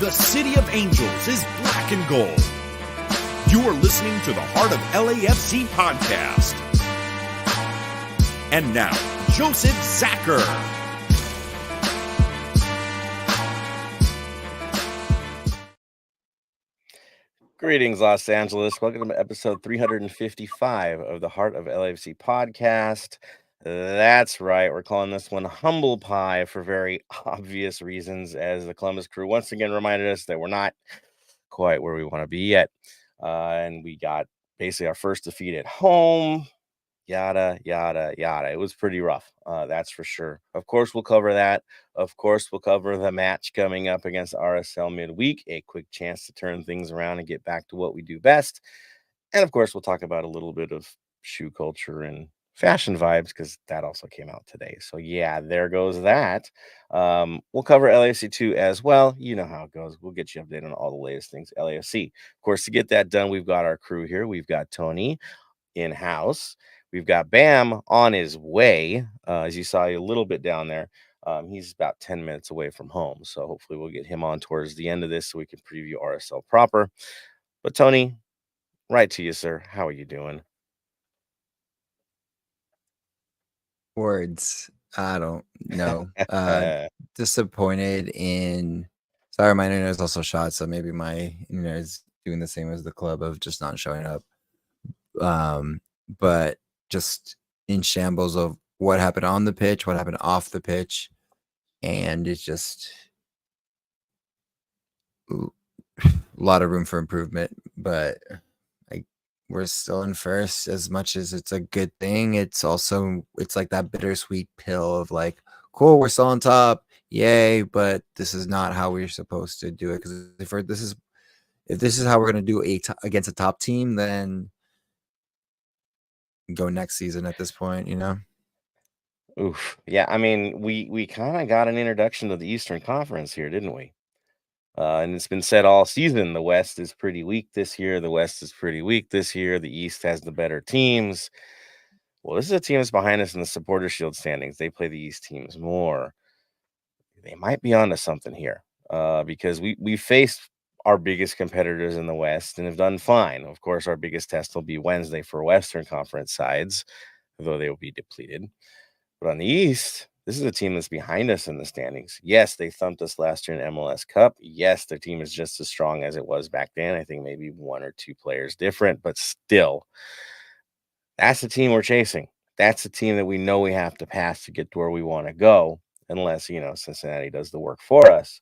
The City of Angels is black and gold. You are listening to the Heart of LAFC podcast. And now, Joseph Zacher. Greetings, Los Angeles. Welcome to episode 355 of the Heart of LAFC podcast. That's right. We're calling this one Humble Pie for very obvious reasons, as the Columbus Crew once again reminded us that we're not quite where we want to be yet. And we got basically our first defeat at home. Yada, yada, yada. It was pretty rough. That's for sure. Of course, we'll cover that. Of course, we'll cover the match coming up against RSL midweek, a quick chance to turn things around and get back to what we do best. And of course, we'll talk about a little bit of shoe culture and fashion vibes, because that also came out today. So yeah, there goes that. We'll cover LAFC 2 as well. You know how it goes. We'll get you updated on all the latest things LAFC. Of course, to get that done, we've got our crew here. We've got Tony in-house. We've got Bam on his way. As you saw a little bit down there, he's about 10 minutes away from home. So hopefully we'll get him on towards the end of this so we can preview RSL proper. But Tony, right to you, sir. How are you doing? Words. I don't know. Disappointed in. Sorry, my internet is also shot, so maybe my internet is doing the same as the club of just not showing up. But just in shambles of what happened on the pitch, what happened off the pitch, and it's just a lot of room for improvement. But we're still in first. As much as it's a good thing, it's like that bittersweet pill of like, cool, we're still on top, yay, but this is not how we're supposed to do it. Because if this is how we're going to do against a top team, then go next season at this point, you know? Oof. Yeah, I mean, we kind of got an introduction to the Eastern Conference here, didn't we? And it's been said all season, the West is pretty weak this year. The West is pretty weak this year. The East has the better teams. Well, this is a team that's behind us in the Supporter Shield standings. They play the East teams more. They might be onto something here, because we faced our biggest competitors in the West and have done fine. Of course, our biggest test will be Wednesday for Western Conference sides, though they will be depleted. But on the East, this is a team that's behind us in the standings. Yes, they thumped us last year in MLS Cup. Yes, their team is just as strong as it was back then. I think maybe one or two players different, but still, that's the team we're chasing. That's the team that we know we have to pass to get to where we want to go, unless, Cincinnati does the work for us.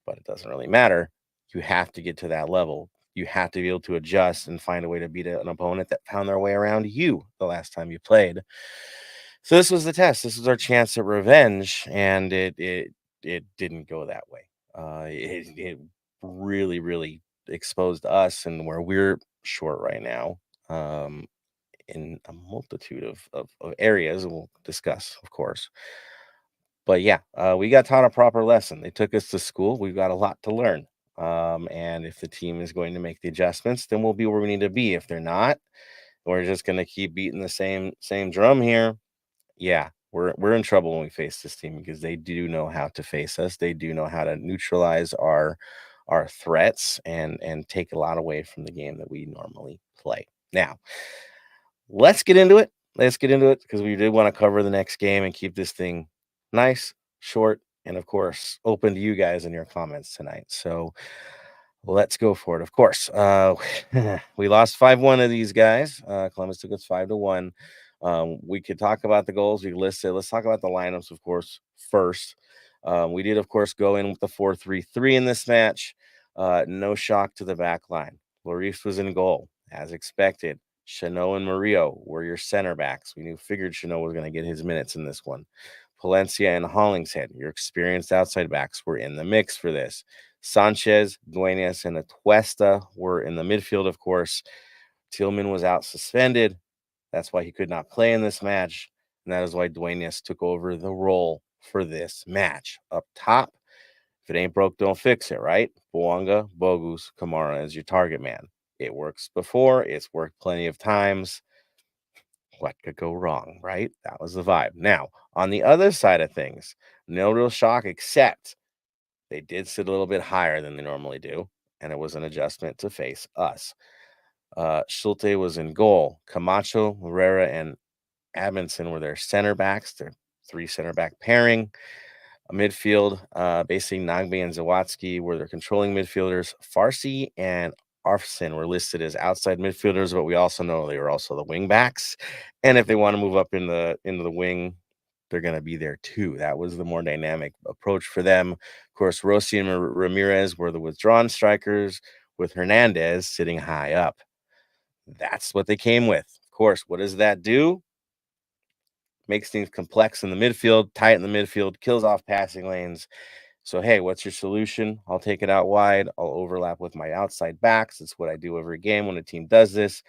But it doesn't really matter. You have to get to that level. You have to be able to adjust and find a way to beat an opponent that found their way around you the last time you played. So this was the test. This was our chance at revenge, and it didn't go that way. It really, really exposed us and where we're short right now, in a multitude of areas, and we'll discuss, of course. But yeah, we got taught a proper lesson. They took us to school. We've got a lot to learn. And if the team is going to make the adjustments, then we'll be where we need to be. If they're not, we're just going to keep beating the same drum here. Yeah, we're in trouble when we face this team, because they do know how to face us. They do know how to neutralize our threats and take a lot away from the game that we normally play. Now, let's get into it. Because we did want to cover the next game and keep this thing nice, short, and of course, open to you guys in your comments tonight. So let's go for it. Of course, we lost 5-1 of these guys. Columbus took us 5-1. We could talk about the goals. We could list it. Let's talk about the lineups, of course, first. We did, of course, go in with the 4-3-3 in this match. No shock to the back line. Lloris was in goal, as expected. Chanot and Murillo were your center backs. Figured Chanot was going to get his minutes in this one. Palencia and Hollingshead, your experienced outside backs, were in the mix for this. Sanchez, Duenas, and Atuesta were in the midfield, of course. Tillman was out suspended. That's why he could not play in this match, and that is why Duenas took over the role for this match. Up top, if it ain't broke, don't fix it, right? Bouanga, Bogus, Kamara as your target man. It works before. It's worked plenty of times. What could go wrong, right? That was the vibe. Now, on the other side of things, no real shock, except They did sit a little bit higher than they normally do, and it was an adjustment to face us. Schulte was in goal. Camacho, Herrera, and Amundsen were their center backs, their 3 center back pairing. A midfield, basically Nagbe and Zawadzki were their controlling midfielders. Farsi and Arfsen were listed as outside midfielders, but we also know they were also the wing backs. And if they want to move up into the wing, they're going to be there too. That was the more dynamic approach for them. Of course, Rossi and Ramirez were the withdrawn strikers, with Hernandez sitting high up. That's what they came with. Of course, what does that do? Makes things complex in the midfield, tight in the midfield, kills off passing lanes. So, hey, what's your solution? I'll take it out wide. I'll overlap with my outside backs. It's what I do every game when a team does this.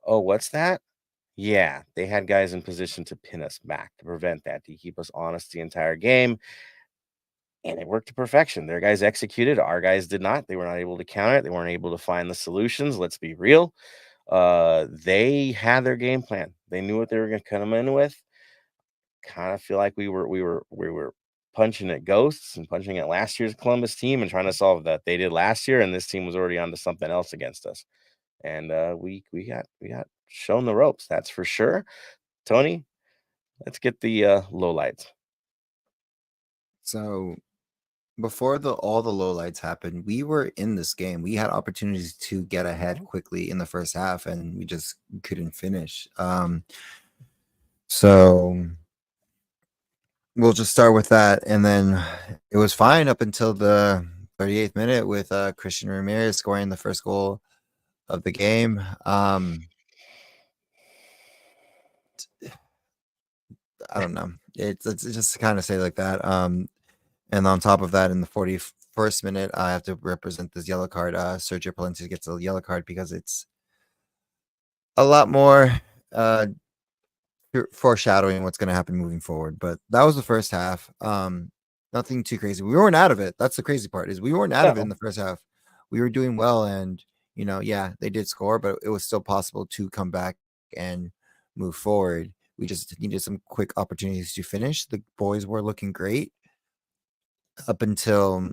Oh, what's that? Yeah, they had guys in position to pin us back, to prevent that, to keep us honest the entire game. And it worked to perfection. Their guys executed. Our guys did not. They were not able to counter it. They weren't able to find the solutions. Let's be real. They had their game plan. They knew what they were going to come in with. Kind of feel like we were punching at ghosts and punching at last year's Columbus team and trying to solve that they did last year, and this team was already onto something else against us. And we got shown the ropes, that's for sure. Tony, let's get the lowlights. So before all the lowlights happened, we were in this game. We had opportunities to get ahead quickly in the first half, and we just couldn't finish. So we'll just start with that, and then it was fine up until the 38th minute with Christian Ramirez scoring the first goal of the game. I don't know. It's just to kind of say like that. And on top of that, in the 41st minute, I have to represent this yellow card. Sergio Palencia gets a yellow card because it's a lot more foreshadowing what's going to happen moving forward. But that was the first half. Nothing too crazy. We weren't out of it. That's the crazy part, is we weren't out of it in the first half. We were doing well, and yeah, they did score, but it was still possible to come back and move forward. We just needed some quick opportunities to finish. The boys were looking great up until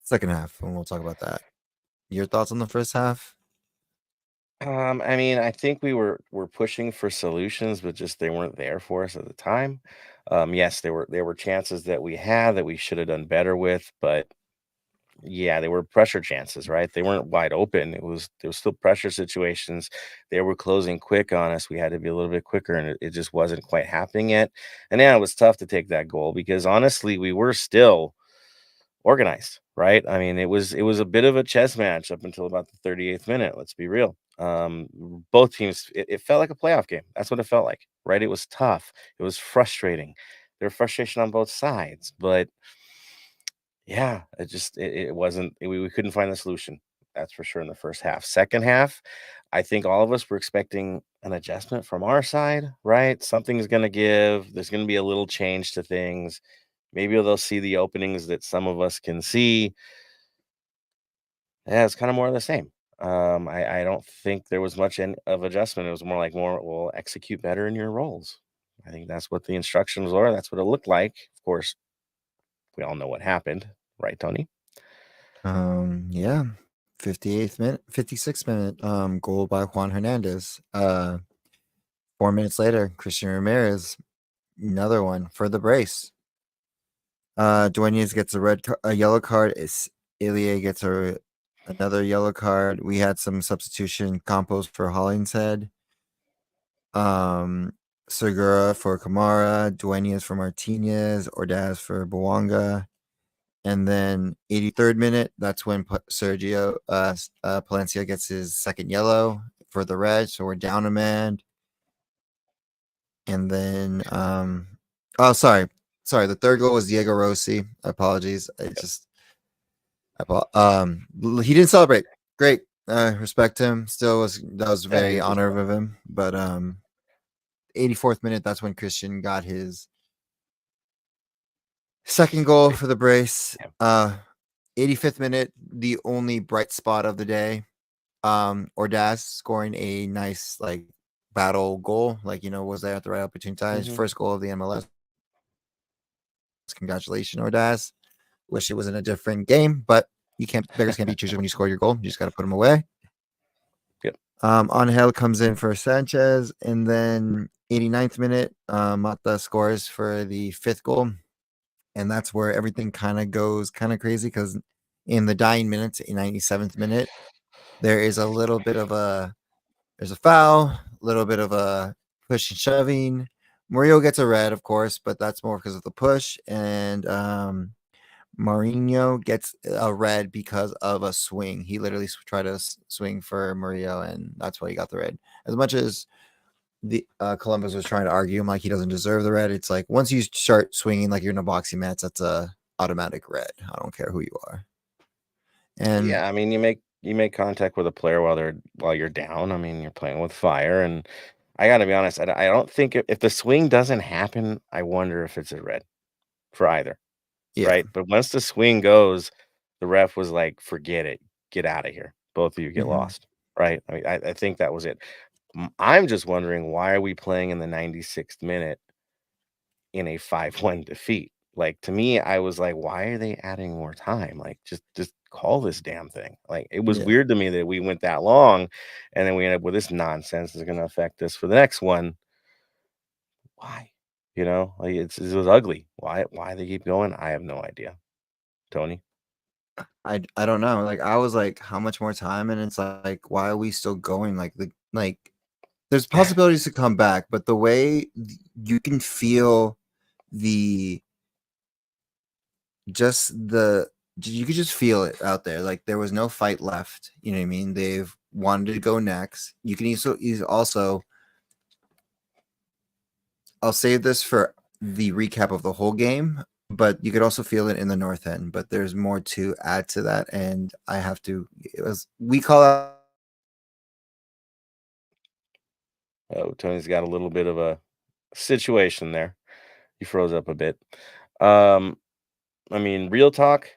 second half, and we'll talk about that. Your thoughts on the first half? I mean, I think we're pushing for solutions, but just they weren't there for us at the time. Yes, there were chances that we had that we should have done better with, but yeah, they were pressure chances, right? They weren't wide open. There was still pressure situations. They were closing quick on us. We had to be a little bit quicker, and it just wasn't quite happening yet. And yeah, it was tough to take that goal because honestly, we were still organized, right? I mean, it was a bit of a chess match up until about the 38th minute. Let's be real. Both teams, it felt like a playoff game. That's what it felt like, right? It was tough. It was frustrating. There was frustration on both sides, but yeah, it wasn't. We couldn't find the solution. That's for sure in the first half. Second half, I think all of us were expecting an adjustment from our side, right? Something's going to give. There's going to be a little change to things. Maybe they'll see the openings that some of us can see. Yeah, it's kind of more of the same. I don't think there was much of adjustment. It was more, well, execute better in your roles. I think that's what the instructions were. That's what it looked like. Of course, we all know what happened, right, Tony? Yeah. 58th minute, 56th minute, goal by Juan Hernandez. 4 minutes later, Christian Ramirez, another one for the brace. Duenas gets a yellow card. Ilie gets another yellow card. We had some substitution. Campos for Hollingshead. Segura for Kamara. Duenas for Martinez. Ordaz for Bouanga. And then 83rd minute, that's when Sergio Palencia gets his second yellow for the red. So we're down a man. And then sorry, the third goal was Diego Rossi. Apologies. He didn't celebrate. Great. Respect him. That was very honorable of him. But 84th minute, that's when Christian got his second goal for the brace. 85th minute, the only bright spot of the day. Ordaz scoring a nice battle goal, was there at the right opportunity. First goal of the MLS. Congratulations, Ordaz. Wish it was in a different game, but beggars can't be choosers when you score your goal. You just got to put them away. Yep. Angel comes in for Sanchez, and then 89th minute, Mata scores for the 5th goal, and that's where everything kind of goes kind of crazy because in the dying minutes, in 97th minute, there is a little bit of there's a foul, a little bit of a push and shoving. Murillo gets a red, of course, but that's more because of the push, and Mourinho gets a red because of a swing. He literally tried to swing for Murillo, and that's why he got the red. As much as the Columbus was trying to argue him like he doesn't deserve the red, it's like once you start swinging like you're in a boxing match, that's a automatic red. I don't care who you are. And Yeah, I mean, you make contact with a player while you're down. I mean, you're playing with fire, and I got to be honest, I don't think if the swing doesn't happen, I wonder if it's a red for either, yeah, right? But once the swing goes, the ref was like, "Forget it, get out of here, both of you get lost," right? I mean, I think that was it. I'm just wondering why are we playing in the 96th minute in a 5-1 defeat? Like, to me, I was like, "Why are they adding more time? Like, just call this damn thing." Like, it was yeah. weird to me that we went that long, and then we end up with this nonsense that's gonna affect us for the next one. Why? You know? Like, it was ugly. Why they keep going? I have no idea. Tony? I don't know. Like I was like, how much more time? And it's like, why are we still going? There's possibilities to come back, but the way you can feel the just the you could just feel it out there. Like there was no fight left. You know what I mean? They've wanted to go next. You can also I'll save this for the recap of the whole game, but you could also feel it in the north end. But there's more to add to that, and I have to. We call out. Oh, Tony's got a little bit of a situation there. He froze up a bit. Um, I mean, real talk,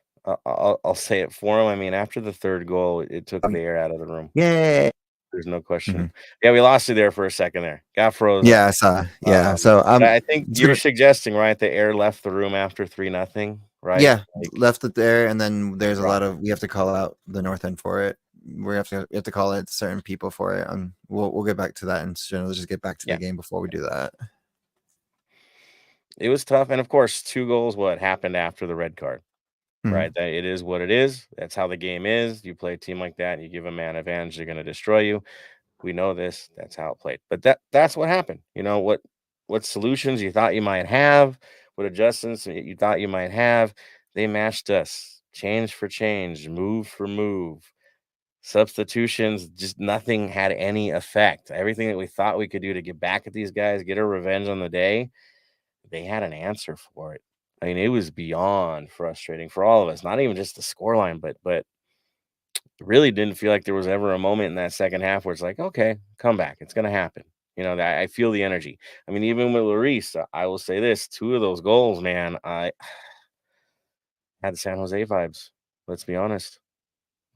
I'll say it for him. I mean, after the 3rd goal, it took the air out of the room. Yeah, There's no question. mhm. Yeah, we lost you there for a second there. Got froze up. Yeah, I saw. Yeah, so But I think you're suggesting, right, the air left the room after 3-0, right? yeah, Like, left it there, and then there's a lot dropped it. of we have to call out the north end for it. We have to call it certain people for it. We'll get back to that, and let's just get back to the Yeah. game before we do that. It was tough, and of course, 2 goals, what happened after the red card, Mhm. right? That it is what it is. That's how the game is. You play a team like that, and you give a man advantage, they're gonna destroy you. We know this. That's how it played. But that's what happened. You know what solutions you thought you might have, what adjustments you thought you might have, they matched us. Change for change, move for move. Substitutions, just nothing had any effect. Everything that we thought we could do to get back at these guys, get our revenge on the day, they had an answer for it. I mean, it was beyond frustrating for all of us. Not even just the scoreline, but really didn't feel like there was ever a moment in that second half where it's like, okay, come back. It's gonna happen. You know, that I feel the energy. I mean, even with Lloris, I will say this: 2 of those goals, man, I had San Jose vibes. Let's be honest.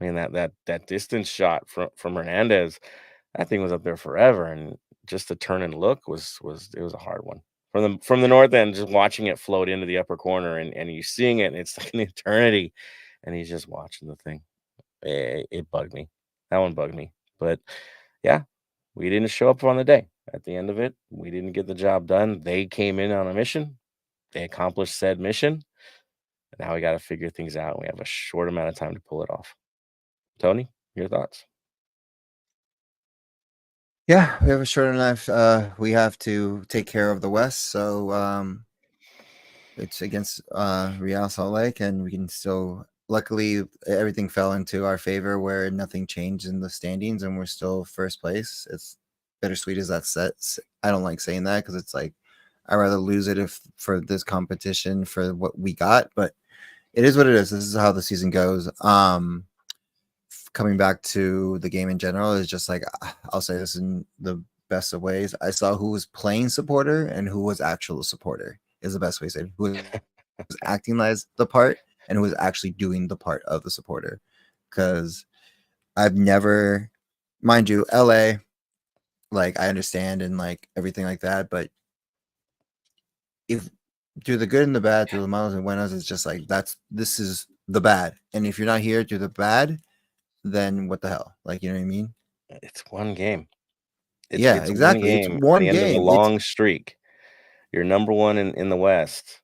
I mean, that distance shot from Hernandez, that thing was up there forever, and just to turn and look was it was a hard one. From the north end, just watching it float into the upper corner and you seeing it, and it's like an eternity, and he's just watching the thing. It bugged me. That one bugged me. But yeah, we didn't show up on the day. At the end of it, we didn't get the job done. They came in on a mission. They accomplished said mission. Now we got to figure things out. We have a short amount of time to pull it off. Tony, your thoughts? Yeah, we have a short enough. We have to take care of the West, so it's against Real Salt Lake, and we can still. Luckily, everything fell into our favor where nothing changed in the standings, and we're still first place. It's bittersweet as that sets. I don't like saying that because it's like I'd rather lose it if for this competition for what we got, but it is what it is. This is how the season goes. Coming back to the game in general is just like I'll say this in the best of ways. I saw who was playing supporter and who was actual supporter is the best way to say it. Who was acting as the part and who was actually doing the part of the supporter. Because I've never, mind you, LA, like I understand and like everything like that, but if through the good and the bad, through the malos and buenos, it's just like this is the bad. And if you're not here through the bad, then what the hell? Like, you know what I mean? It's one game. Yeah, It's one exactly. It's game at one the end of a game. long streak. You're number one in the West.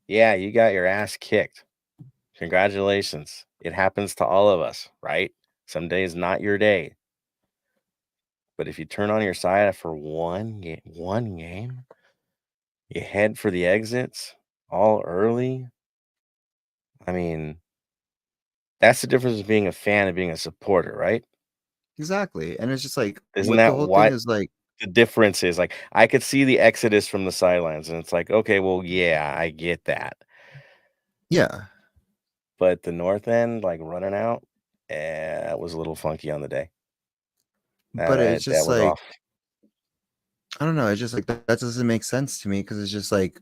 Yeah, you got your ass kicked. Congratulations. It happens to all of us, right? Some days not your day. But if you turn on your side for one game, you head for the exits all early. I mean, that's the difference of being a fan and being a supporter, right? Exactly. And it's just like Isn't what the that whole thing what is like. the difference is? Like, I could see the exodus from the sidelines, and it's like, okay, well, yeah, I get that. Yeah. But the north end, like running out, it was a little funky on the day. But it's That just was like, off. I don't know. It's just like that doesn't make sense to me because it's just like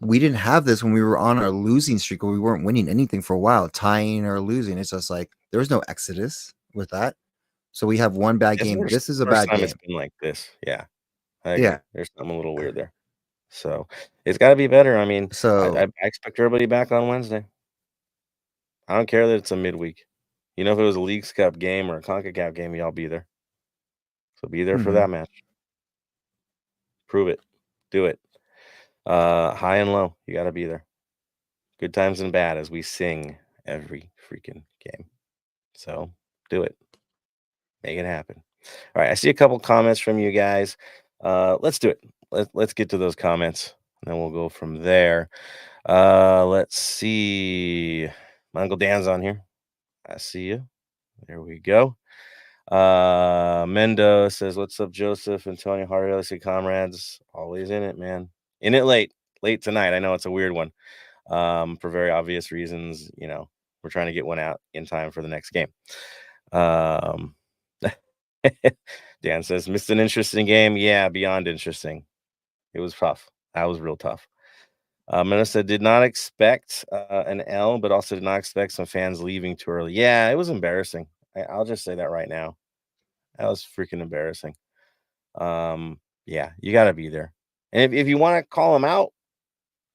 we didn't have this when we were on our losing streak or we weren't winning anything for a while, tying or losing. It's just like there was no exodus with that. So we have one bad It's the game. first This is a first bad time it's game. been like this. Yeah, I agree. Yeah. There's something a little weird there. So, it's gotta be better. I mean, So I expect everybody back on Wednesday. I don't care that it's a midweek. You know, if it was a Leagues Cup game or a CONCACAF game, y'all be there. So be there for mhm. that match. Prove it. Do it. High and low, you gotta be there. Good times and bad as we sing every freaking game. So, do it. Make it happen. All right, I see a couple comments from you guys. Let's do it. Let's get to those comments, and then we'll go from there. Let's see. My Uncle Dan's on here. I see you. There we go. Mendo says, "What's up, Joseph and Tony? Heart of LAFC comrades, always in it, man. In it late tonight. I know it's a weird one, for very obvious reasons. You know, we're trying to get one out in time for the next game." Um, Dan says, "Missed an interesting game. Yeah, beyond interesting. It was tough. That was real tough." Melissa did not expect an L, but also did not expect some fans leaving too early. Yeah, it was embarrassing. I'll just say that right now. That was freaking embarrassing. Yeah, you got to be there. And if you want to call them out,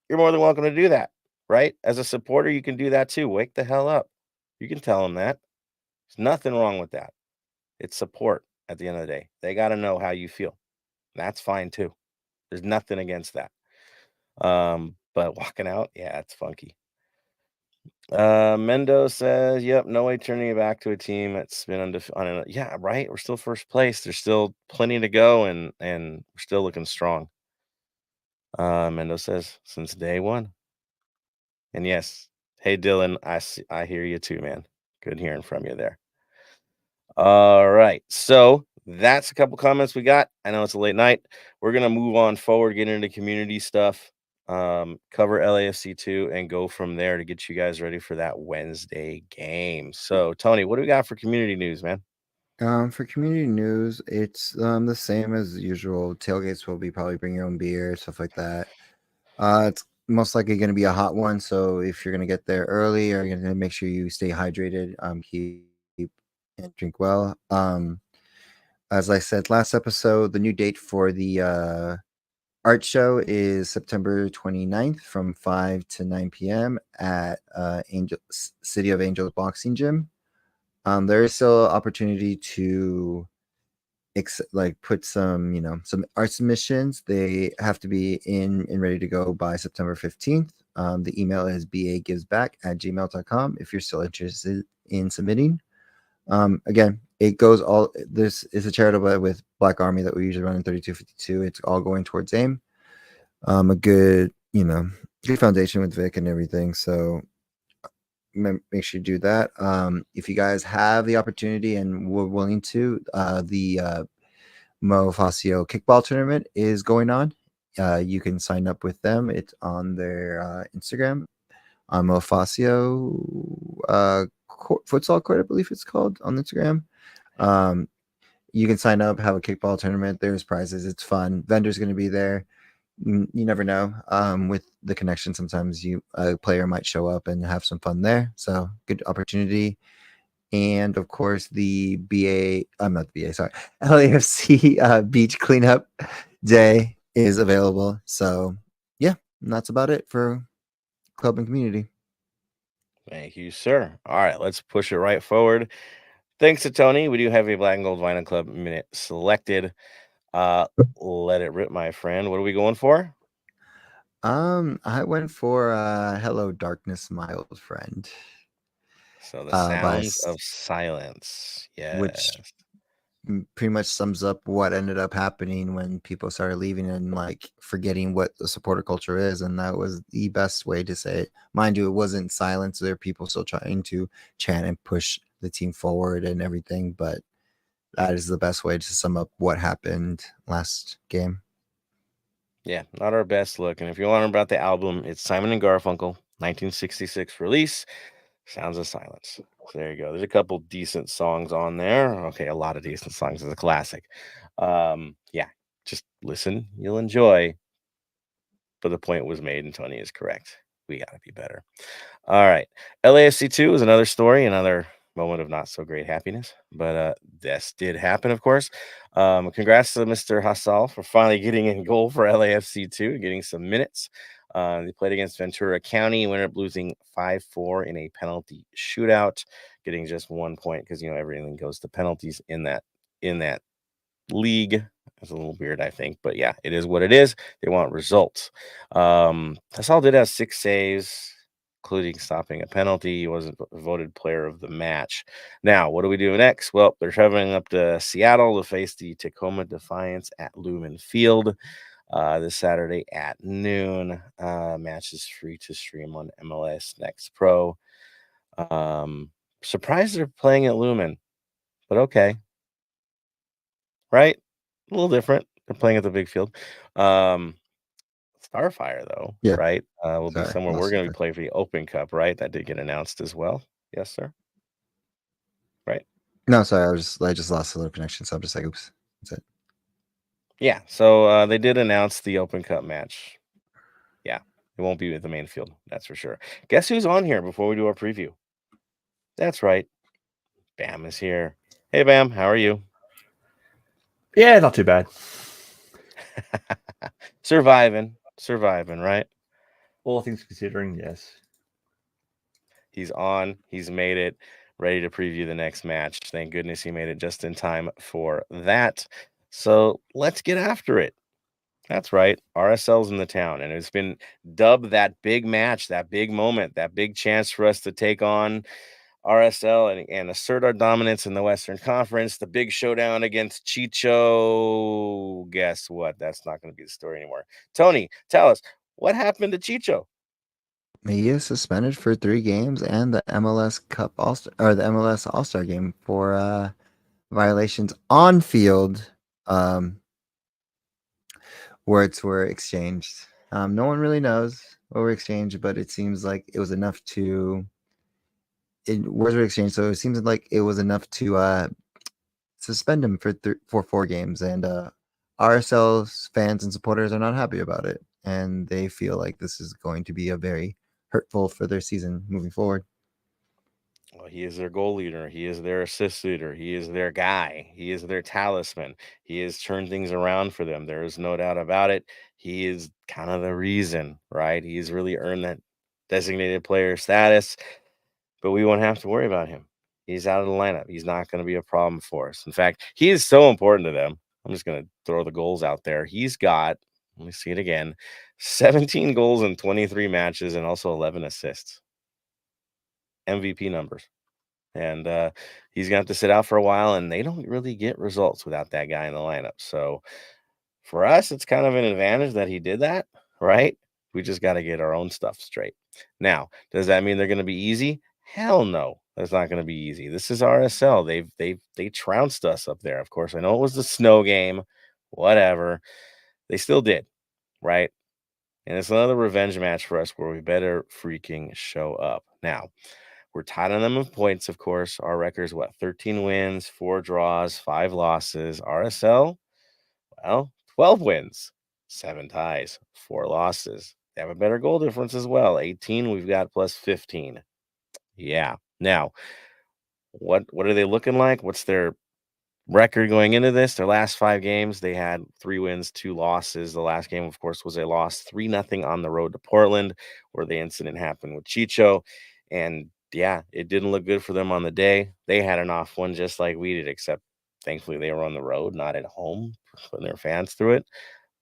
you're more than welcome to do that, right? As a supporter, you can do that too. Wake the hell up. You can tell them that. There's nothing wrong with that. It's support at the end of the day. They got to know how you feel. That's fine too. There's nothing against that. But walking out, yeah, it's funky. Mendo says, "Yep, no way turning it back to a team that's been on yeah, right. We're still first place. There's still plenty to go, and we're still looking strong." Mendo says, "Since day one." And yes, hey Dylan, I hear you too, man. Good hearing from you there. All right, so that's a couple comments we got. I know it's a late night. We're gonna move on forward, get into community stuff, cover LAFC 2, and go from there to get you guys ready for that Wednesday game. So, Tony, what do we got for community news, man? For community news, it's the same as usual. Tailgates will be probably bring your own beer, stuff like that. It's most likely going to be a hot one, so if you're going to get there early, you're going to make sure you stay hydrated, keep and drink well. As I said last episode, the new date for the art show is September 29th from 5 to 9 p.m. at City of Angels Boxing Gym. There is still opportunity to put some art submissions. They have to be in and ready to go by September 15th. The email is bagivesback@gmail.com if you're still interested in submitting. Again, it goes all this is a charitable with Black Army that we usually run in 3252. It's all going towards AIM. A good good foundation with Vic and everything. So make sure you do that. If you guys have the opportunity and were willing to, the Mo Facio kickball tournament is going on. You can sign up with them. It's on their Instagram. Mo Facio futsal court, I believe it's called on Instagram. You can sign up, have a kickball tournament. There's prizes. It's fun. Vendors going to be there. You never know. With the connection, sometimes a player might show up and have some fun there. So good opportunity. And of course, the I'm not the BA, sorry, LAFC beach cleanup day is available. So yeah, And that's about it for club and community. Thank you, sir. All right, let's push it right forward. Thanks to Tony, we do have a Black and Gold Vinyl Club minute selected. Let it rip, my friend. What are we going for? I went for "Hello Darkness, My Old Friend," So the by sounds of silence. which Yes. pretty much sums up what ended up happening when people started leaving and like forgetting what the supporter culture is, and that was the best way to say it. Mind you, it wasn't silence. There are people still trying to chant and push the team forward and everything, but that is the best way to sum up what happened last game. Yeah, not our best look. And if you want to learn about the album, it's Simon and Garfunkel, 1966 release, Sounds of Silence. So there you go. There's a couple decent songs on there. Okay, a lot of decent songs. It's a classic. Yeah, just listen. You'll enjoy. But the point was made, and Tony is correct. We got to be better. All right. LAFC 2 is another story, another moment of not so great happiness. But this did happen, of course. Congrats to Mr. Hassal for finally getting in goal for LAFC 2, getting some minutes. They played against Ventura County, ended up losing 5-4 in a penalty shootout, getting just 1 point because everything goes to penalties in that league. It's a little weird, I think, but yeah, it is what it is. They want results. Hassal did have 6 saves, including stopping a penalty. He wasn't voted player of the match. Now, what do we do next? Well, they're traveling up to Seattle to face the Tacoma Defiance at Lumen Field this Saturday at noon. Match is free to stream on MLS Next Pro. Surprised they're playing at Lumen, but okay. Right? A little different. They're playing at the big field. Starfire, though, Yeah, right? Will be sorry, somewhere we're lost you going to be there. playing for the Open Cup, right? That did get announced as well. Yes, sir. Right. No, sorry, I just lost a little connection, so I'm just like, oops, that's it. Yeah. So they did announce the Open Cup match. Yeah. It won't be at the main field. That's for sure. Guess who's on here before we do our preview? That's right. Bam is here. Hey, Bam. How are you? Yeah, not too bad. Surviving, right? All things considering, yes. He's on. He's made it. Ready to preview the next match. Thank goodness he made it just in time for that. So let's get after it. That's right. RSL's in the town, and it's been dubbed that big match, that big moment, that big chance for us to take on RSL and assert our dominance in the Western Conference. The big showdown against Chicho. Guess what? That's not going to be the story anymore. Tony, tell us what happened to Chicho. He is suspended for 3 games and the MLS Cup All-Star, or the MLS All-Star game for violations on field, words were exchanged. No one really knows what were exchanged, but it seems like it was enough to words were exchanged, so it seems like it was enough to suspend him for 4 games, and RSL's fans and supporters are not happy about it, and they feel like this is going to be a very hurtful for their season moving forward. Well, he is their goal leader. He is their assist leader. He is their guy. He is their talisman. He has turned things around for them. There is no doubt about it. He is kind of the reason, right? He's really earned that designated player status, but we won't have to worry about him. He's out of the lineup. He's not going to be a problem for us. In fact, he is so important to them. I'm just going to throw the goals out there. He's got, let me see it again, 17 goals in 23 matches and also 11 assists. MVP numbers. And he's going to have to sit out for a while, and they don't really get results without that guy in the lineup. So for us, it's kind of an advantage that he did that, right? We just got to get our own stuff straight. Now, does that mean they're going to be easy? Hell no, that's not going to be easy. This is RSL. They trounced us up there. Of course, I know it was the snow game, whatever. They still did, right? And it's another revenge match for us where we better freaking show up. Now, we're tied on them in points, of course. Our record is what? 13 wins, 4 draws, 5 losses. RSL, well, 12 wins, 7 ties, 4 losses. They have a better goal difference as well. 18, we've got plus 15. Yeah. Now, what are they looking like? What's their record going into this, their last 5 games, they had 3 wins, 2 losses. The last game, of course, was a loss 3-0 on the road to Portland, where the incident happened with Chicho. And yeah, it didn't look good for them on the day. They had an off one just like we did, except thankfully they were on the road, not at home, putting their fans through it.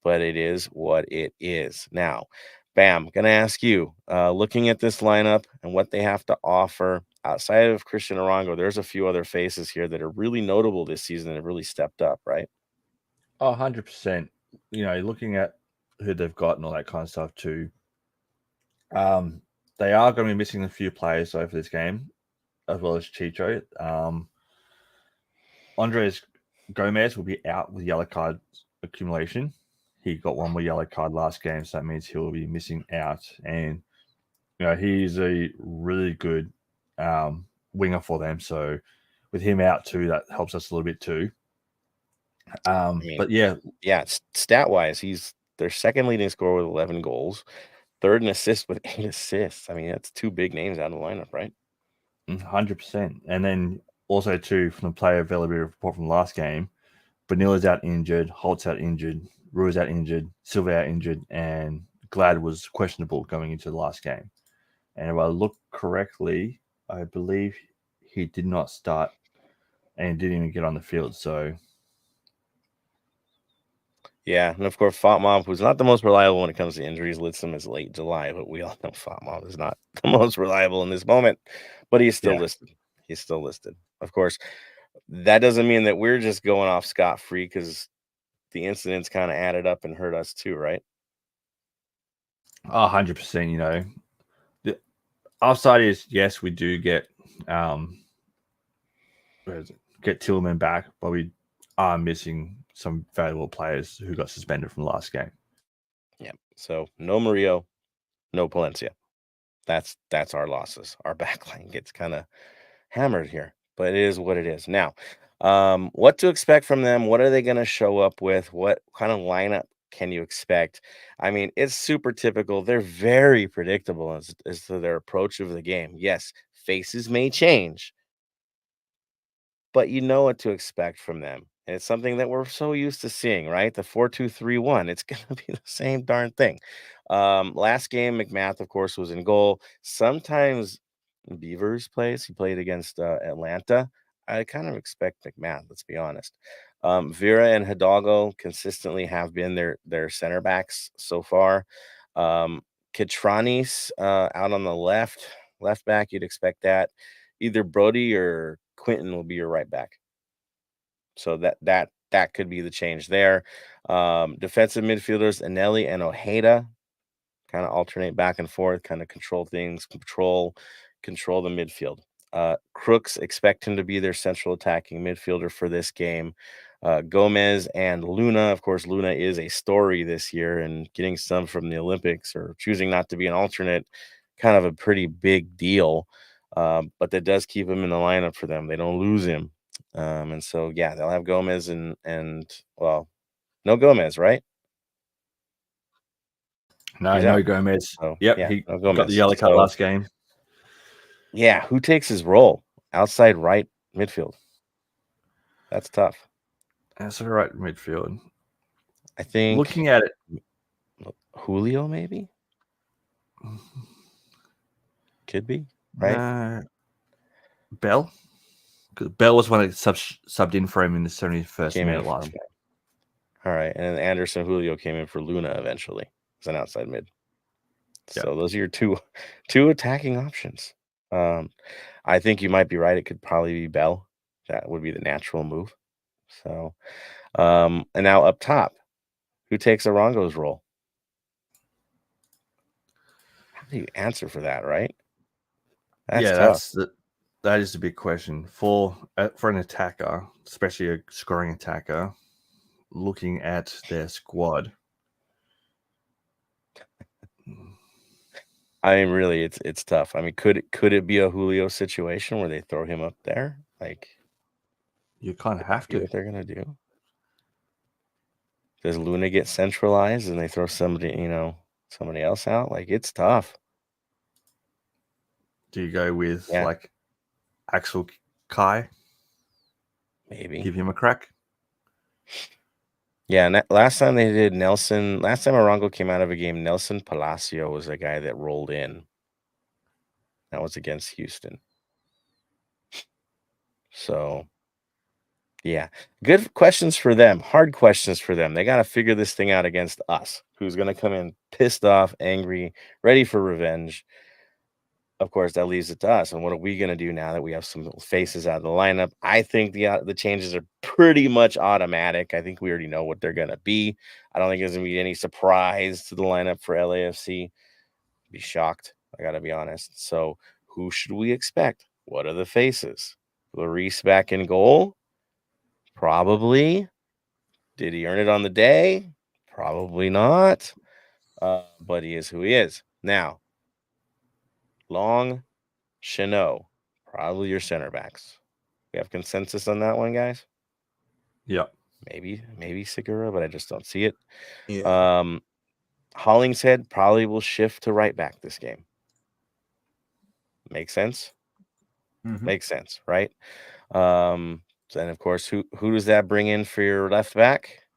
But it is what it is. Now, Bam, gonna ask you, looking at this lineup and what they have to offer outside of Christian Arango, there's a few other faces here that are really notable this season and have really stepped up, right? 100%. Looking at who they've got and all that kind of stuff too. They are going to be missing a few players over this game, as well as Chicho. Andres Gomez will be out with yellow card accumulation. He got one more yellow card last game, so that means he'll be missing out. And he's a really good winger for them. So with him out too, that helps us a little bit too. But yeah, stat wise, he's their second leading scorer with 11 goals, third in assists with 8 assists. I mean, that's 2 big names out of the lineup, right? 100%. And then also too, from the player availability report from last game, Banilla's out injured, Holt's out injured, Ruiz out injured, Silva out injured, and Glad was questionable going into the last game. And if I look correctly, I believe he did not start and didn't even get on the field. So yeah, and of course, Fatma, who's not the most reliable when it comes to injuries, lists him as late July, but we all know Fatma is not the most reliable in this moment, but he's still listed. He's still listed. Of course, that doesn't mean that we're just going off scot-free because the incidents kind of added up and hurt us too, right? 100%, the upside is, yes, we do get Tillman back, but we are missing some valuable players who got suspended from the last game. Yeah. So no Murillo, no Palencia. That's our losses. Our backline gets kind of hammered here, but it is what it is. Now, what to expect from them? What are they going to show up with? What kind of lineup can you expect? I mean, it's super typical. They're very predictable as to their approach of the game. Yes, faces may change, but you know what to expect from them. And it's something that we're so used to seeing, right? The 4-2-3-1. It's going to be the same darn thing. Last game, McMath, of course, was in goal. Sometimes Beavers plays. He played against Atlanta. I kind of expect McMath, let's be honest. Vera and Hidalgo consistently have been their center backs so far. Catranis out on the left back, you'd expect that. Either Brody or Quentin will be your right back. So that could be the change there. Defensive midfielders, Anelli and Ojeda kind of alternate back and forth, kind of control things, control the midfield. Crooks, expect him to be their central attacking midfielder for this game. Gomez and Luna. Of course, Luna is a story this year, and getting some from the Olympics or choosing not to be an alternate, kind of a pretty big deal. But that does keep him in the lineup for them. They don't lose him. And so, yeah, they'll have Gomez and well, no Gomez, right? No Gomez. So, yep, yeah, he no Gomez. got the yellow card last game. Yeah, who takes his role? Outside right midfield. That's tough. That's all right, midfield. I think looking at it, Julio maybe could be right. Bell, because Bell was one that subbed in for him in the 71st minute last game. All right, and then Anderson Julio came in for Luna eventually as an outside mid. Yep. So those are your two attacking options. I think you might be right. It could probably be Bell. That would be the natural move. So, and now up top, who takes Arango's role? How do you answer for that, right? That's tough. That is a big question for an attacker, especially a scoring attacker. Looking at their squad, I mean, really, it's tough. I mean, could it be a Julio situation where they throw him up there? Like, you kind of have to. What they're gonna do? Does Luna get centralized and they throw somebody else out? Like, it's tough. Do you go with like Axel Kai? Maybe. Give him a crack. Yeah, and last time they did Nelson, last time Arango came out of a game, Nelson Palacio was the guy that rolled in. That was against Houston. So, yeah, good questions for them. Hard questions for them. They got to figure this thing out against us, who's going to come in pissed off, angry, ready for revenge. Of course, that leaves it to us. And what are we going to do now that we have some faces out of the lineup? I think the changes are pretty much automatic. I think we already know what they're going to be. I don't think there's going to be any surprise to the lineup for LAFC. Be shocked. I got to be honest. So who should we expect? What are the faces? Lloris back in goal? Probably. Did he earn it on the day? Probably not. But he is who he is. Now, Long, Chanot, probably your center backs. We have consensus on that one, guys? Yep. Maybe Segura, but I just don't see it. Yeah. Hollingshead probably will shift to right back this game. Makes sense? Mhm. Makes sense, right? And of course, who does that bring in for your left back,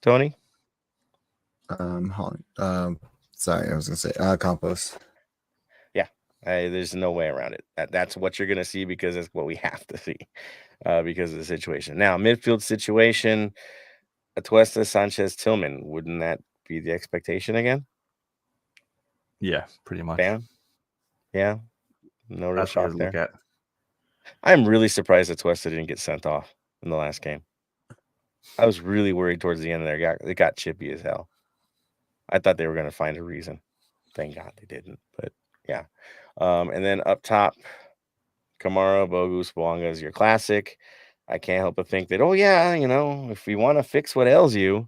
Tony? Holland. Sorry, I was gonna say Compost. Yeah, there's no way around it. That's what you're gonna see because it's what we have to see because of the situation. Now, midfield situation, Atuesta, Sanchez, Tillman. Wouldn't that be the expectation again? Yeah, pretty much. Bam. Yeah. No real That's what shock you there. look at. I'm really surprised that Atuesta didn't get sent off in the last game. I was really worried towards the end there. It got chippy as hell. I thought they were going to find a reason. Thank God they didn't. But yeah. And then up top, Kamara, Bogus, Bouanga is your classic. I can't help but think that, oh, yeah, if we want to fix what ails you,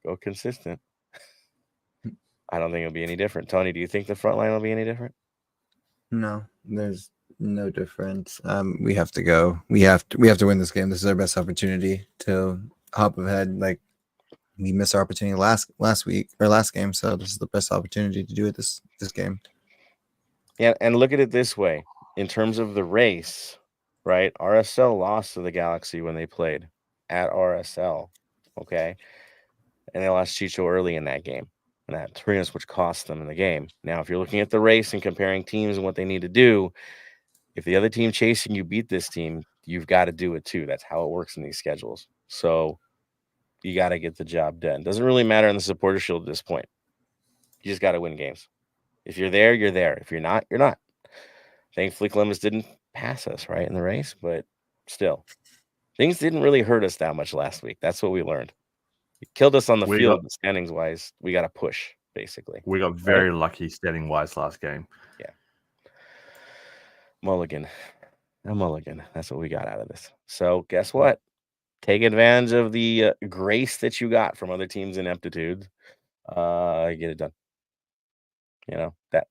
go consistent. I don't think it'll be any different. Tony, do you think the front line will be any different? No, there's no difference. We have to go. We have to win this game. This is our best opportunity to hop ahead. Like we missed our opportunity last week or last game, so this is the best opportunity to do it this game. Yeah, and look at it this way. In terms of the race, right? RSL lost to the Galaxy when they played at RSL, okay? And they lost Chicho early in that game. And that Torres, which cost them in the game. Now, if you're looking at the race and comparing teams and what they need to do, if the other team chasing you beat this team, you've got to do it too. That's how it works in these schedules. So you got to get the job done. Doesn't really matter in the supporter shield at this point. You just got to win games. If you're there, you're there. If you're not, you're not. Thankfully, Columbus didn't pass us, right, in the race, but still, things didn't really hurt us that much last week. That's what we learned. It killed us on the field, but standings-wise, we got to push, basically. We got very lucky standing-wise last game. Yeah. Mulligan. A mulligan. That's what we got out of this. So guess what? Take advantage of the grace that you got from other teams' ineptitude. Get it done.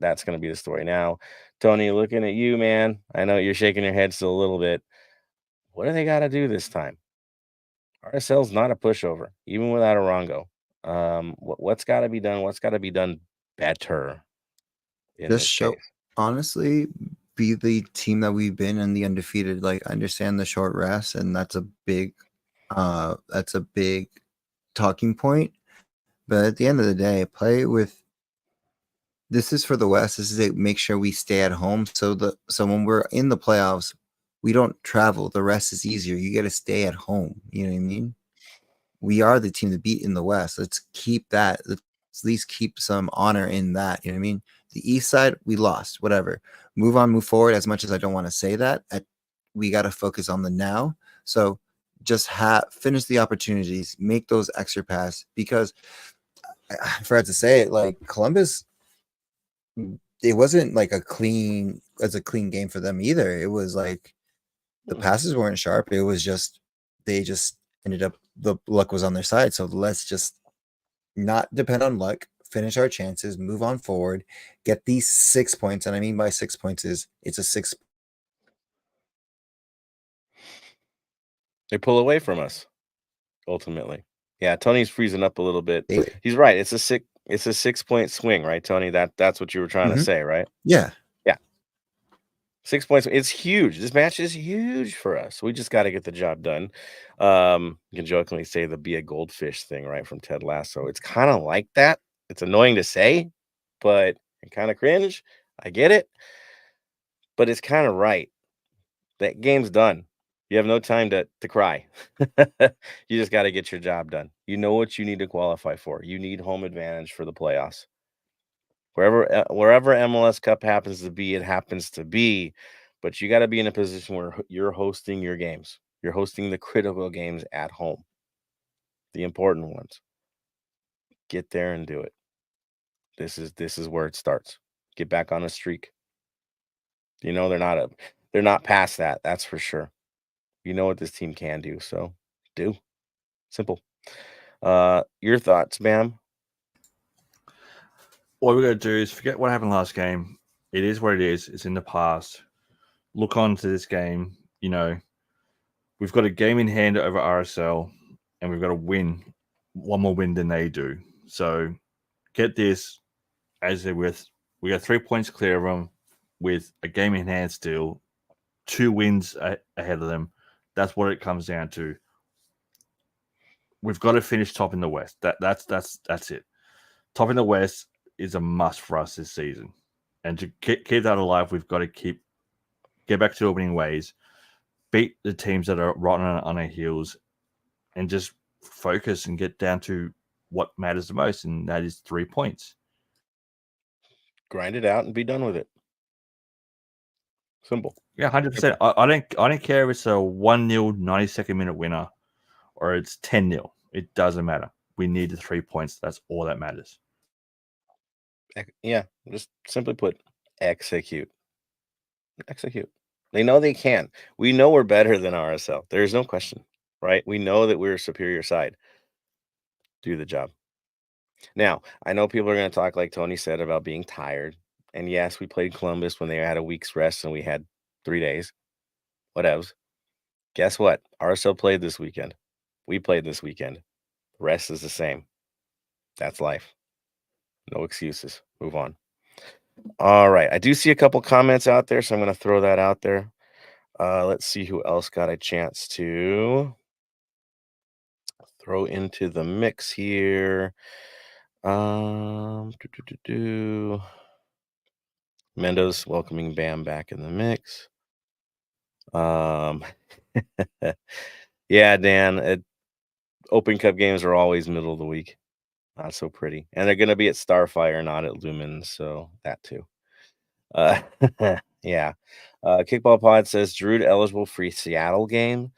That's going to be the story. Now, Tony, looking at you, man, I know you're shaking your head still a little bit. What do they got to do this time? RSL's not a pushover, even without Arango. What's got to be done? What's got to be done better in Just this show, case? honestly, be the team that we've been and the undefeated. Like, understand the short rest, and that's a big talking point. But at the end of the day, play with. This is for the West. This is to make sure we stay at home. So when we're in the playoffs, we don't travel. The rest is easier. You got to stay at home. You know what I mean? We are the team to beat in the West. Let's keep that. Let's at least keep some honor in that. You know what I mean? The East side, we lost. Whatever. Move on, move forward. As much as I don't want to say that, we got to focus on the now. So just finish the opportunities, make those extra passes. Because I forgot to say it, like Columbus, it wasn't like a clean game for them either. It was like the passes weren't sharp. It was just they just ended up the luck was on their side. So let's just not depend on luck, finish our chances, move on forward, get these 6 points. And I mean by 6 points is it's a 6. They pull away from us, ultimately. Yeah, Tony's freezing up a little bit. He's right. It's a 6-point swing, right, Tony? That's what you were trying to say, right? Yeah. Yeah. 6 points. It's huge. This match is huge for us. We just got to get the job done. You can jokingly say the be a goldfish thing, right, from Ted Lasso. It's kind of like that. It's annoying to say, but kind of cringe. I get it, but it's kind of right. That game's done. You have no time to cry. You just got to get your job done. You know what you need to qualify for. You need home advantage for the playoffs. Wherever MLS Cup happens to be, it happens to be. But you got to be in a position where you're hosting your games. You're hosting the critical games at home, the important ones. Get there and do it. This is where it starts. Get back on a streak. You know they're not past that. That's for sure. You know what this team can do, so do. Simple. Your thoughts, Bam? What we're going to do is forget what happened last game. It is what it is. It's in the past. Look on to this game. You know, we've got a game in hand over RSL, and we've got to win one more win than they do. So get this, as they're with, we got 3 points clear of them with a game in hand still, 2 wins ahead of them. That's what it comes down to. We've got to finish top in the West. That's it. Top in the West is a must for us this season, and to keep that alive, we've got to get back to opening ways, beat the teams that are right on our heels, and just focus and get down to what matters the most, and that is 3 points. Grind it out and be done with it. Simple. Yeah, 100%. I don't care if it's a 1-0 92nd minute winner or it's 10-0. It doesn't matter. We need the 3 points. That's all that matters. Yeah, just simply put, execute. Execute. They know they can. We know we're better than RSL. There's no question, right? We know that we're a superior side. Do the job. Now, I know people are going to talk like Tony said about being tired. And yes, we played Columbus when they had a week's rest and we had 3 days. Whatevs. Guess what? RSL played this weekend. We played this weekend. The rest is the same. That's life. No excuses. Move on. All right. I do see a couple comments out there, so I'm going to throw that out there. Let's see who else got a chance to throw into the mix here. Mendo's welcoming Bam back in the mix. Yeah, Dan. Open Cup games are always middle of the week. Not so pretty. And they're going to be at Starfire, not at Lumen, so that too. Yeah. Kickball Pod says, Drew eligible for Seattle game.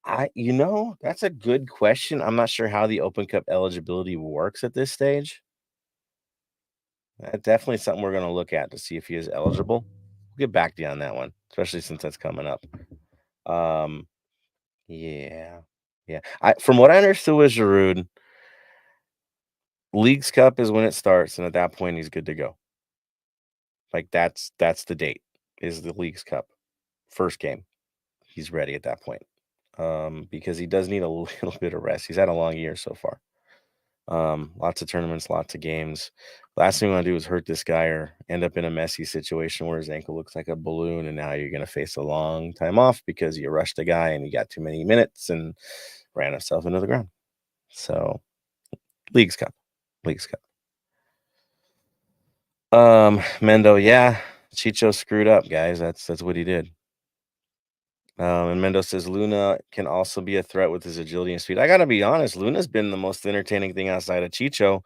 That's a good question. I'm not sure how the Open Cup eligibility works at this stage. That's definitely something we're going to look at to see if he is eligible. We'll get back to you on that one, especially since that's coming up. Yeah. From what I understood with Giroud, Leagues Cup is when it starts, and at that point he's good to go. Like that's the date, is the Leagues Cup first game. He's ready at that point. Because he does need a little bit of rest. He's had a long year so far. Lots of tournaments, lots of games. Last thing we want to do is hurt this guy or end up in a messy situation where his ankle looks like a balloon, and now you're going to face a long time off because you rushed a guy and you got too many minutes and ran himself into the ground. So, Leagues Cup. Mendo, yeah, Chicho screwed up, guys. That's what he did. And Mendo says Luna can also be a threat with his agility and speed. I got to be honest, Luna's been the most entertaining thing outside of Chicho.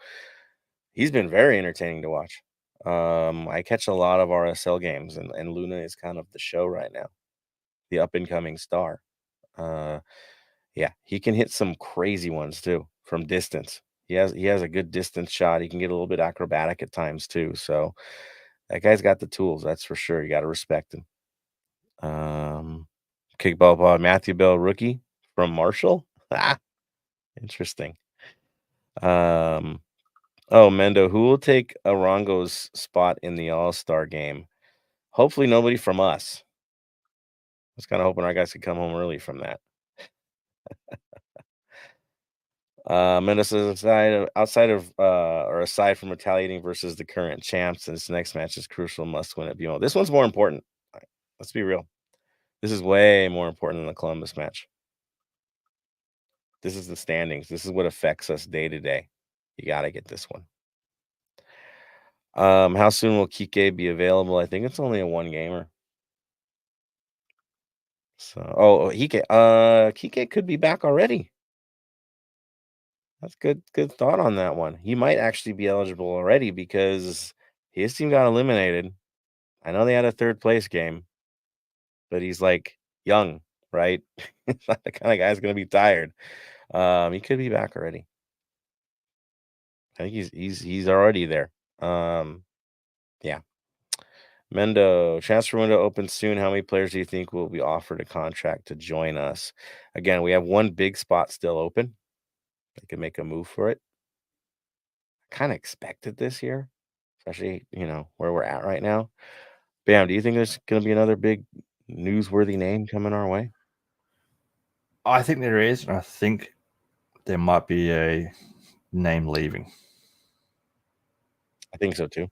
He's been very entertaining to watch. I catch a lot of RSL games, and Luna is kind of the show right now, the up-and-coming star. Yeah, he can hit some crazy ones too from distance. He has a good distance shot. He can get a little bit acrobatic at times too. So that guy's got the tools, that's for sure. You got to respect him. Kickball Pod, Matthew Bell, rookie from Marshall. Interesting. Mendo, who will take Arango's spot in the All-Star game? Hopefully nobody from us. I was kind of hoping our guys could come home early from that. Mendo says aside from retaliating versus the current champs, this next match is crucial, must win at BMO. This one's more important. Let's be real. This is way more important than the Columbus match. This is the standings. This is what affects us day to day. You got to get this one. How soon will Kike be available? I think it's only a one gamer. So, Kike could be back already. That's good thought on that one. He might actually be eligible already because his team got eliminated. I know they had a third place game, but he's like young, right? He's not the kind of guy who's going to be tired. He could be back already. I think he's already there. Yeah. Mendo, transfer window opens soon. How many players do you think will be offered a contract to join us? Again, we have one big spot still open. They could make a move for it. Kind of expected this year, especially, where we're at right now. Bam, do you think there's going to be another big newsworthy name coming our way? I think there is, and I think there might be a name leaving. I think so too.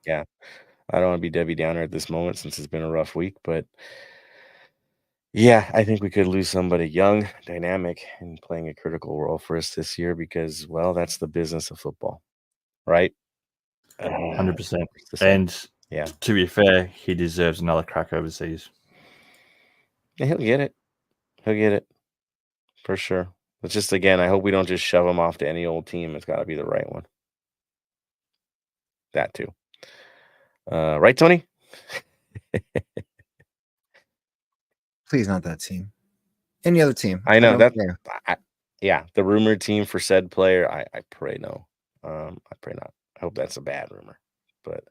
Yeah. I don't want to be Debbie Downer at this moment since it's been a rough week, but yeah, I think we could lose somebody young, dynamic, and playing a critical role for us this year because, well, that's the business of football, right? 100%. It's the same. And Yeah. to be fair, he deserves another crack overseas. Yeah, he'll get it. For sure. It's just, again, I hope we don't just shove him off to any old team. It's got to be the right one. That too. Right, Tony? Please not that team. Any other team. I know don't that. care. The rumored team for said player. I pray no. I pray not. I hope that's a bad rumor. But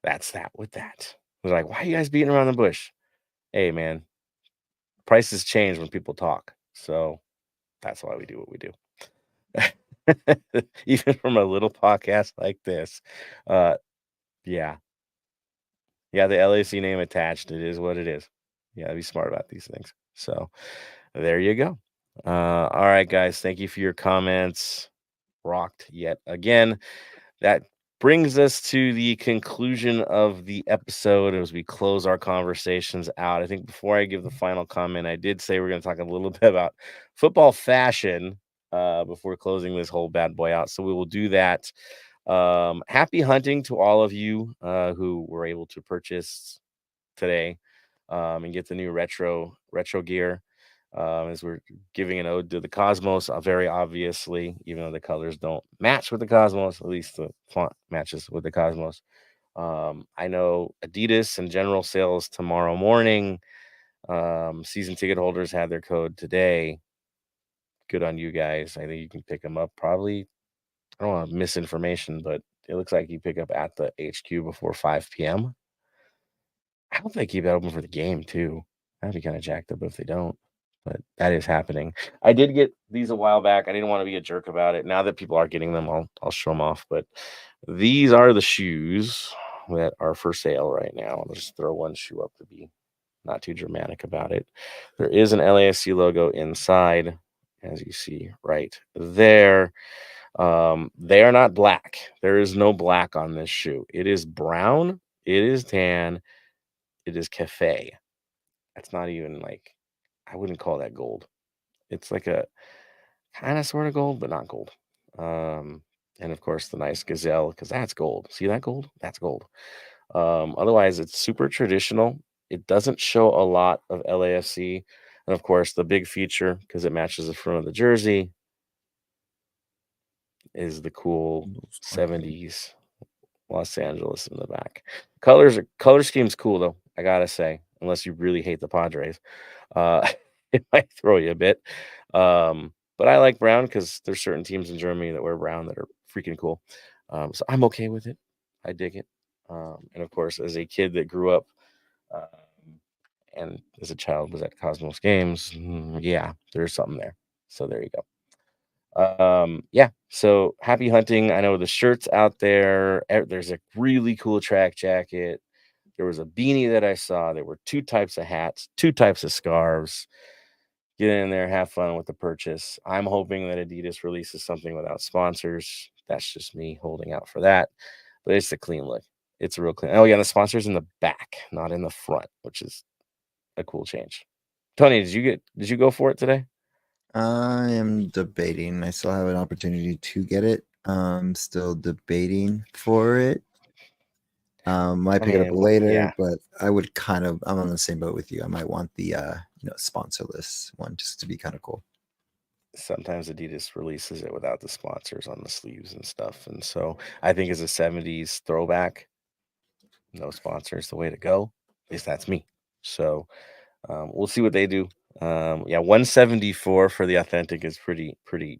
that's that with that. They're like, why are you guys beating around the bush? Hey, man, prices change when people talk. So that's why we do what we do. Even from a little podcast like this. Yeah. Yeah, the LAC name attached. It is what it is. You gotta be smart about these things. So there you go. All right, guys. Thank you for your comments. Rocked yet again. That brings us to the conclusion of the episode as we close our conversations out. I think before I give the final comment, I did say we're going to talk a little bit about football fashion before closing this whole bad boy out. So we will do that. Happy hunting to all of you who were able to purchase today and get the new retro gear. As we're giving an ode to the Cosmos, very obviously, even though the colors don't match with the Cosmos, at least the font matches with the Cosmos. I know Adidas and general sales tomorrow morning. Season ticket holders had their code today. Good on you guys. I think you can pick them up probably. I don't want misinformation, but it looks like you pick up at the HQ before 5 p.m. I hope they keep that open for the game too. That'd be kind of jacked up if they don't. But that is happening. I did get these a while back. I didn't want to be a jerk about it. Now that people are getting them, I'll show them off. But these are the shoes that are for sale right now. I'll just throw one shoe up to be not too dramatic about it. There is an LAFC logo inside, as you see right there. They are not black. There is no black on this shoe. It is brown. It is tan. It is cafe. That's not even like, I wouldn't call that gold. It's like a kind of sort of gold, but not gold. And of course the nice gazelle, because that's gold. See that gold? That's gold. Otherwise it's super traditional. It doesn't show a lot of LAFC. And of course the big feature, because it matches the front of the jersey, is the cool 70s Los Angeles in the back. Color scheme's cool though, I gotta say, unless you really hate the Padres. It might throw you a bit. But I like brown because there's certain teams in Germany that wear brown that are freaking cool. So I'm okay with it. I dig it. And of course, as a kid that grew up and as a child was at Cosmos games, yeah, there's something there. So there you go. Yeah, so happy hunting. I know the shirts out there. There's a really cool track jacket. There was a beanie that I saw. There were 2 types of hats, 2 types of scarves. Get in there, have fun with the purchase. I'm hoping that Adidas releases something without sponsors. That's just me holding out for that. But it's a clean look. It's a real clean. Oh yeah, the sponsor's in the back, not in the front, which is a cool change. Tony, did you go for it today? I am debating. I still have an opportunity to get it. I'm still debating for it. Might pick it up later, yeah. but I'm on the same boat with you. I might want the sponsorless one just to be kind of cool. Sometimes Adidas releases it without the sponsors on the sleeves and stuff. And so I think as a 70s throwback, no sponsors the way to go. At least that's me. So we'll see what they do. Yeah, 174 for the authentic is pretty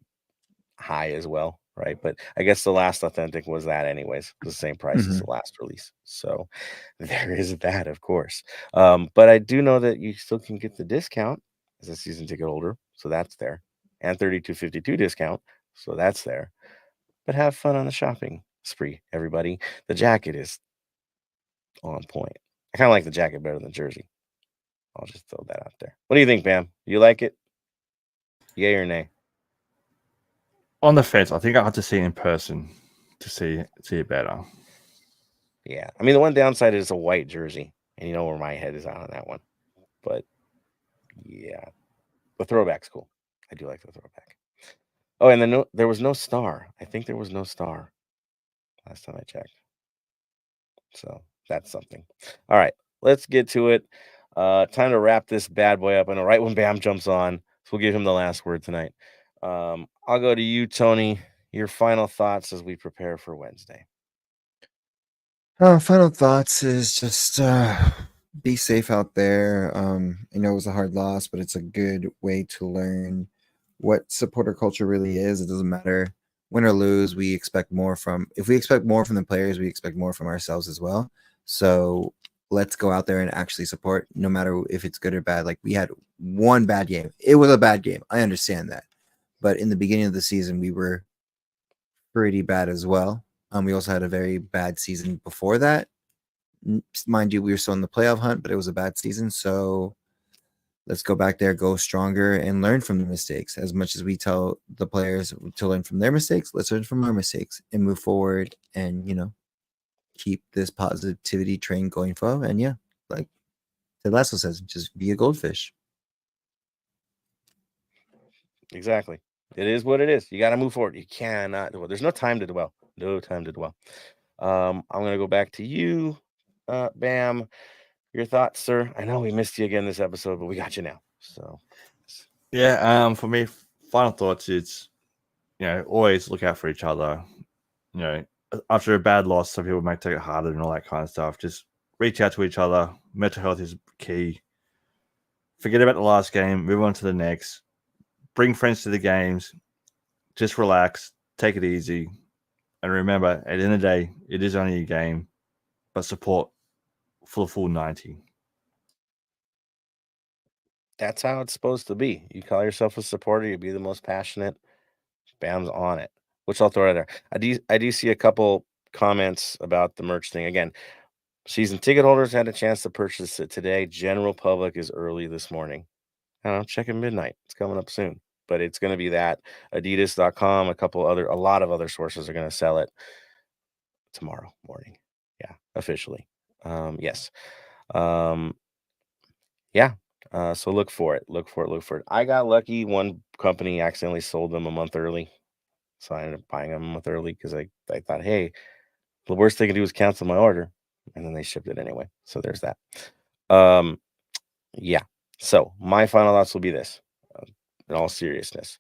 high as well, right? But I guess the last authentic was that anyways. It was the same price as the last release. So there is that, of course. But I do know that you still can get the discount as a season ticket holder. So that's there. And 32.52 discount. So that's there. But have fun on the shopping spree, everybody. The jacket is on point. I kind of like the jacket better than the jersey. I'll just throw that out there. What do you think, Bam? You like it? Yay or nay? On the fence, I think I have to see it in person to see it better. Yeah. I mean, the one downside is a white jersey. And you know where my head is on that one. But yeah, the throwback's cool. I do like the throwback. Oh, and then there was no star. I think there was no star last time I checked. So that's something. All right, let's get to it. Time to wrap this bad boy up. I know right when Bam jumps on, so we'll give him the last word tonight. I'll go to you, Tony. Your final thoughts as we prepare for Wednesday. Final thoughts is just be safe out there. I know it was a hard loss, but it's a good way to learn what supporter culture really is. It doesn't matter win or lose. We expect more from. If we expect more from the players, we expect more from ourselves as well. So let's go out there and actually support, no matter if it's good or bad. Like we had one bad game. It was a bad game. I understand that, but in the beginning of the season, we were pretty bad as well. We also had a very bad season before that. Mind you, we were still in the playoff hunt, but it was a bad season. So let's go back there, go stronger, and learn from the mistakes. As much as we tell the players to learn from their mistakes, let's learn from our mistakes and move forward and, keep this positivity train going forward. And yeah, like Ted Lasso says, just be a goldfish. Exactly. It is what it is. You got to move forward. You cannot dwell. There's no time to dwell. No time to dwell. I'm going to go back to you, Bam. Your thoughts, sir? I know we missed you again this episode, but we got you now. So, yeah. For me, final thoughts is, always look out for each other. After a bad loss, some people might take it harder and all that kind of stuff. Just reach out to each other. Mental health is key. Forget about the last game. Move on to the next. Bring friends to the games. Just relax. Take it easy. And remember, at the end of the day, it is only a game, but support for the full 90. that's how it's supposed to be. You call yourself a supporter, you be the most passionate. Bam's on it, which I'll throw out there. I do see a couple comments about the merch thing. Again, season ticket holders had a chance to purchase it today. General public is early this morning. I don't know, check at midnight. It's coming up soon. But it's going to be that. Adidas.com, a lot of other sources are going to sell it tomorrow morning. Yeah, officially. Yes. Yeah. So look for it. Look for it. I got lucky. One company accidentally sold them a month early. So I ended up buying them a month early because I thought, hey, the worst they can do is cancel my order. And then they shipped it anyway. So there's that. Yeah. So my final thoughts will be this, in all seriousness.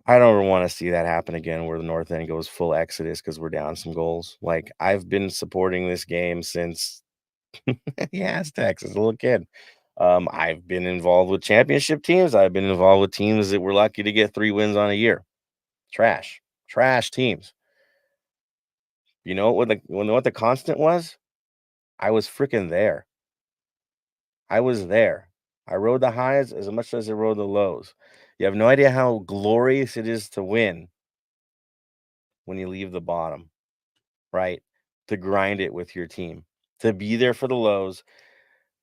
I don't ever want to see that happen again where the North End goes full exodus because we're down some goals. Like, I've been supporting this game since the Aztecs as a little kid. I've been involved with championship teams. I've been involved with teams that were lucky to get 3 wins on a year. Trash teams. You know what the constant was? I was freaking there. I was there. I rode the highs as much as I rode the lows. You have no idea how glorious it is to win when you leave the bottom, right? To grind it with your team, to be there for the lows.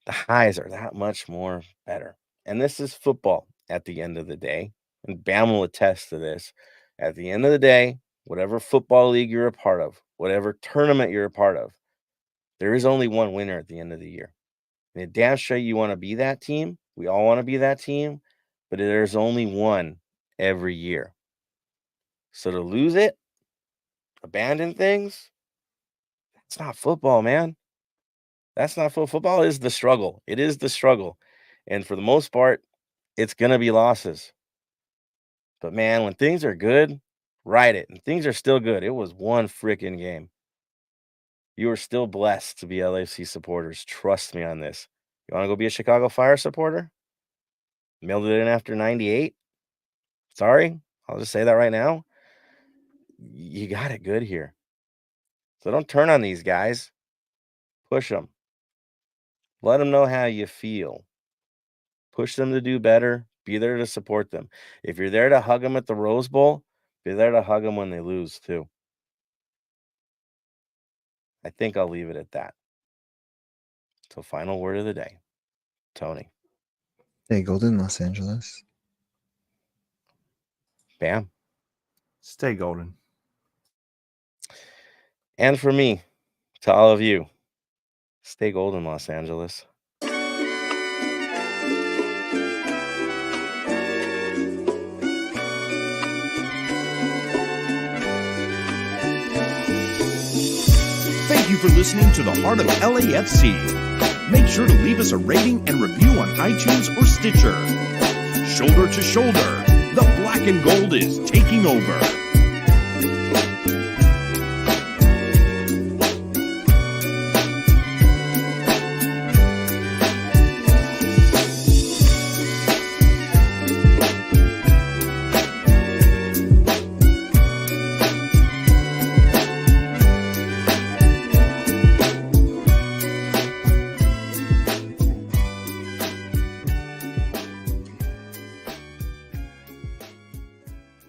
The highs are that much more better. And this is football at the end of the day. And Bam will attest to this. At the end of the day, whatever football league you're a part of, whatever tournament you're a part of, there is only one winner at the end of the year. And damn straight you want to be that team. We all want to be that team, but there's only one every year. So to lose it, abandon things, that's not football, man. That's not football. Football is the struggle. It is the struggle. And for the most part, it's going to be losses. But man, when things are good, ride it. And things are still good. It was one freaking game. You are still blessed to be LAFC supporters. Trust me on this. You want to go be a Chicago Fire supporter? Mailed it in after 98? Sorry, I'll just say that right now. You got it good here. So don't turn on these guys. Push them. Let them know how you feel. Push them to do better. Be there to support them. If you're there to hug them at the Rose Bowl, be there to hug them when they lose too. I think I'll leave it at that. So final word of the day. Tony. Hey, Golden, Los Angeles. Bam. Stay golden. And for me, to all of you, stay golden, Los Angeles. Thank you for listening to the Heart of LAFC. Make sure to leave us a rating and review on iTunes or Stitcher. Shoulder to shoulder, the black and gold is taking over.